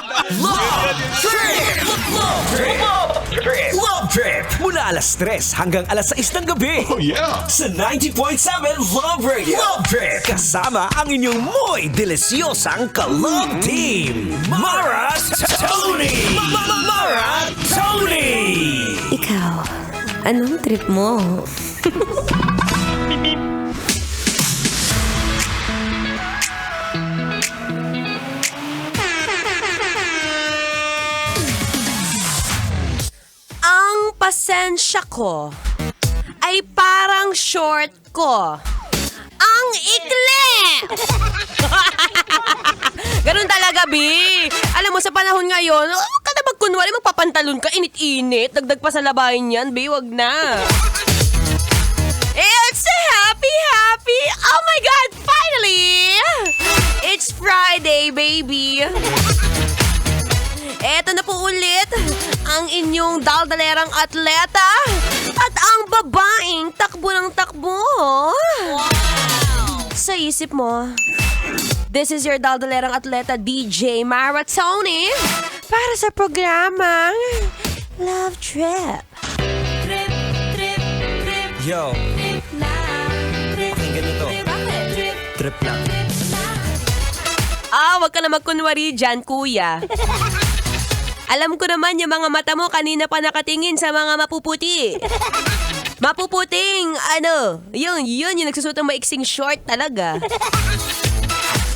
Love Trip! Mula alas 3 hanggang alas 6 ng gabi. Oh yeah! Sa 90.7 Love Radio. Love Trip! Kasama ang inyong muy delisyosang ka-love team. Mara Tonee! Mara Tonee! Ikaw, anong trip mo? Ang pasensya ko ay parang short ko. Ang ikli! Ganun talaga, B. Alam mo, sa panahon ngayon, ka na magkunwari, magpapantalon ka, init-init. Dagdag pa sa labahin yan, B. Wag na. It's a happy! Oh my God, finally! It's Friday, baby. Eto na po ulit ang inyong daldalerang atleta at ang babaeng takbo ng takbo. Sa isip mo, this is your daldalerang atleta DJ Mara Tonee para sa programang Love Trip. Yo, pakinggan nito. Trip lang. Wag ka na magkunwari dyan, kuya. Alam ko naman yung mga mata mo kanina pa nakatingin sa mga mapuputi. Mapuputing, yun yung nagsusuot ng maiksing short talaga.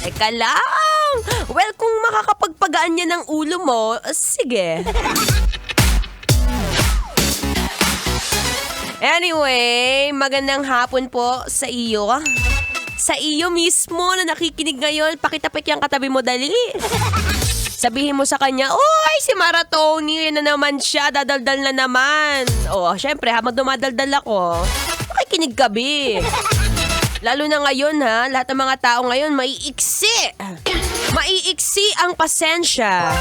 Teka lang. Well, kung makakapagpagaan niya ng ulo mo, sige. Anyway, magandang hapon po sa iyo. Sa iyo mismo na nakikinig ngayon, pakitapik yung katabi mo dali. Sabihin mo sa kanya, "Oy, si Mara Tonee, yan na naman siya, dadaldal na naman." Syempre, habang dumadaldal ako, makikinig ka, B. Lalo na ngayon, ha, lahat ng mga tao ngayon, maiiksi. Maiiksi ang pasensya.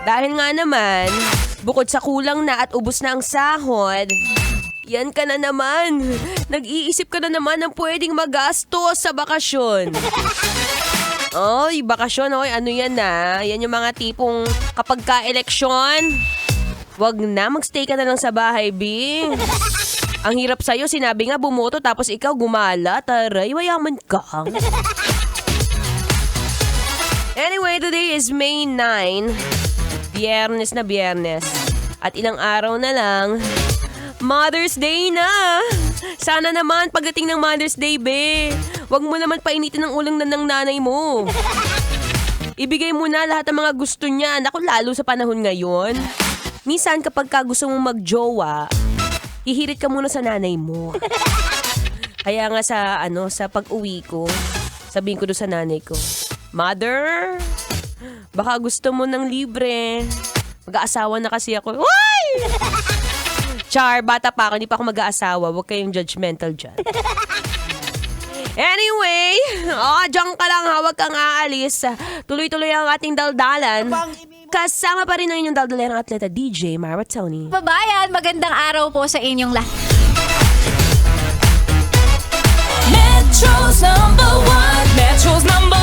Dahil nga naman, bukod sa kulang na at ubos na ang sahod, yan ka na naman. Nag-iisip ka na naman ng pwedeng magastos sa bakasyon. Bakasyon, ano yan na? Yan yung mga tipong kapag ka-eleksyon, wag na, magstay ka na lang sa bahay, B. Ang hirap sa'yo, sinabi nga bumoto tapos ikaw gumala, taray, mayaman ka. Anyway, today is May 9. Biyernes na biyernes. At ilang araw na lang, Mother's Day na! Sana naman pagdating ng Mother's Day, be, wag mo naman painitin ang ulang ng nanay mo. Ibigay mo na lahat ng mga gusto niya. Naku, lalo sa panahon ngayon. Minsan kapag gusto mong magjowa, hihirit ka muna sa nanay mo. Kaya nga sa pag-uwi ko, sabihin ko doon sa nanay ko, "Mother, baka gusto mo ng libre. Mag-aasawa na kasi ako." Uy! Char, bata pa ako, hindi pa ako mag-aasawa. Huwag kayong judgmental dyan. Anyway, dyan ka lang, huwag kang aalis. Tuloy-tuloy ang ating daldalan. Kasama pa rin ang inyong daldalerang atleta, DJ Mara Tonee. Babayan, magandang araw po sa inyong lahat. Metro's number one. Metro's number